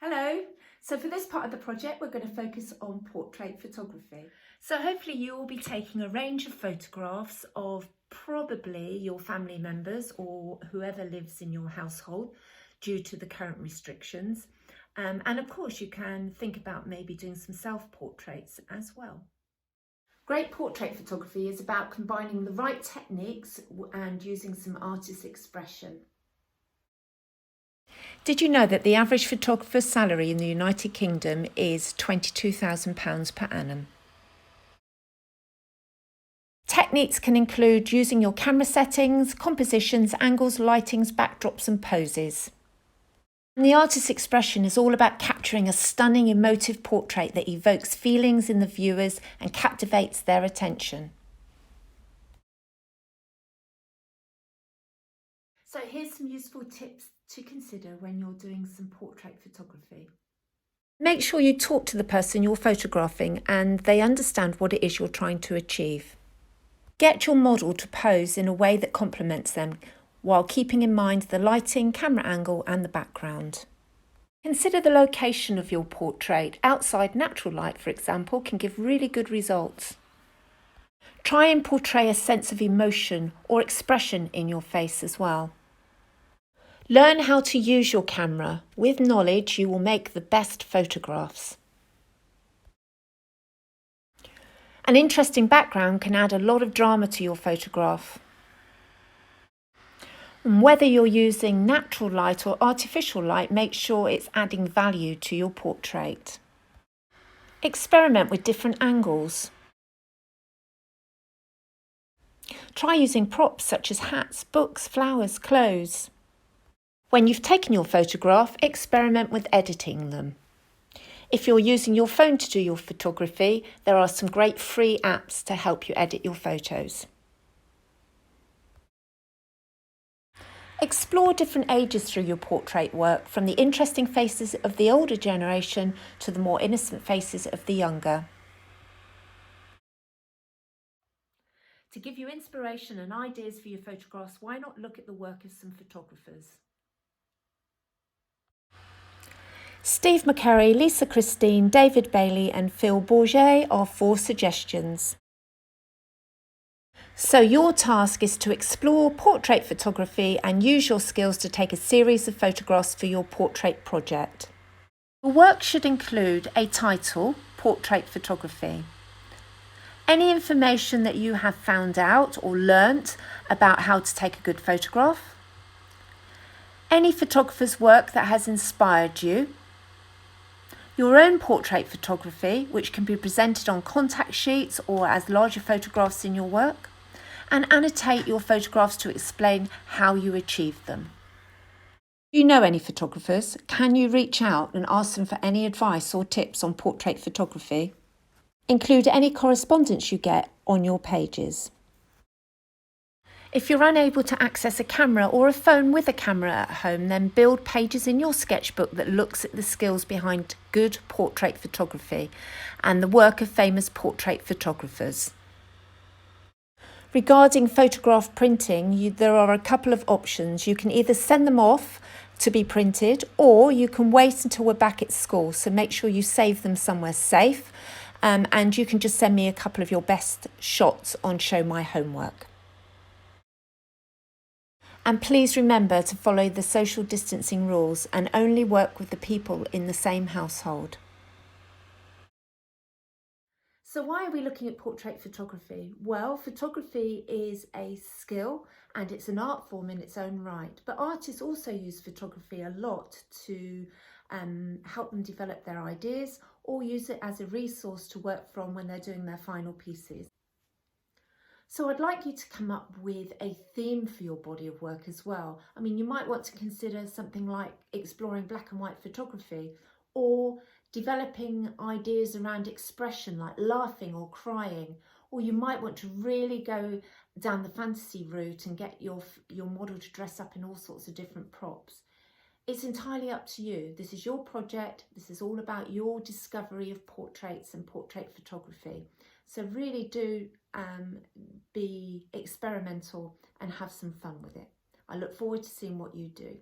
Hello. So for this part of the project, we're going to focus on portrait photography. So hopefully you will be taking a range of photographs of probably your family members or whoever lives in your household due to the current restrictions. And of course you can think about maybe doing some self-portraits as well. Great portrait photography is about combining the right techniques and using some artist expression. Did you know that the average photographer's salary in the United Kingdom is £22,000 per annum? Techniques can include using your camera settings, compositions, angles, lightings, backdrops and poses. And the artist's expression is all about capturing a stunning, emotive portrait that evokes feelings in the viewers and captivates their attention. So here's some useful tips to consider when you're doing some portrait photography. Make sure you talk to the person you're photographing and they understand what it is you're trying to achieve. Get your model to pose in a way that complements them while keeping in mind the lighting, camera angle and the background. Consider the location of your portrait. Outside natural light, for example, can give really good results. Try and portray a sense of emotion or expression in your face as well. Learn how to use your camera. With knowledge, you will make the best photographs. An interesting background can add a lot of drama to your photograph. And whether you're using natural light or artificial light, make sure it's adding value to your portrait. Experiment with different angles. Try using props such as hats, books, flowers, clothes. When you've taken your photograph, experiment with editing them. If you're using your phone to do your photography, there are some great free apps to help you edit your photos. Explore different ages through your portrait work, from the interesting faces of the older generation to the more innocent faces of the younger. To give you inspiration and ideas for your photographs, why not look at the work of some photographers? Steve McCurry, Lisa Christine, David Bailey and Phil Bourget are 4 suggestions. So your task is to explore portrait photography and use your skills to take a series of photographs for your portrait project. Your work should include a title, Portrait Photography. Any information that you have found out or learnt about how to take a good photograph. Any photographer's work that has inspired you. Your own portrait photography, which can be presented on contact sheets or as larger photographs in your work, and annotate your photographs to explain how you achieved them. Do you know any photographers? Can you reach out and ask them for any advice or tips on portrait photography? Include any correspondence you get on your pages. If you're unable to access a camera or a phone with a camera at home, then build pages in your sketchbook that looks at the skills behind good portrait photography and the work of famous portrait photographers. Regarding photograph printing, there are a couple of options. You can either send them off to be printed, or you can wait until we're back at school. So make sure you save them somewhere safe, and you can just send me a couple of your best shots on Show My Homework. And please remember to follow the social distancing rules and only work with the people in the same household. So why are we looking at portrait photography? Well, photography is a skill and it's an art form in its own right. But artists also use photography a lot to help them develop their ideas or use it as a resource to work from when they're doing their final pieces. So I'd like you to come up with a theme for your body of work as well. I mean, you might want to consider something like exploring black and white photography, or developing ideas around expression like laughing or crying, or you might want to really go down the fantasy route and get your model to dress up in all sorts of different props. It's entirely up to you. This is your project. This is all about your discovery of portraits and portrait photography. So really do be experimental and have some fun with it. I look forward to seeing what you do.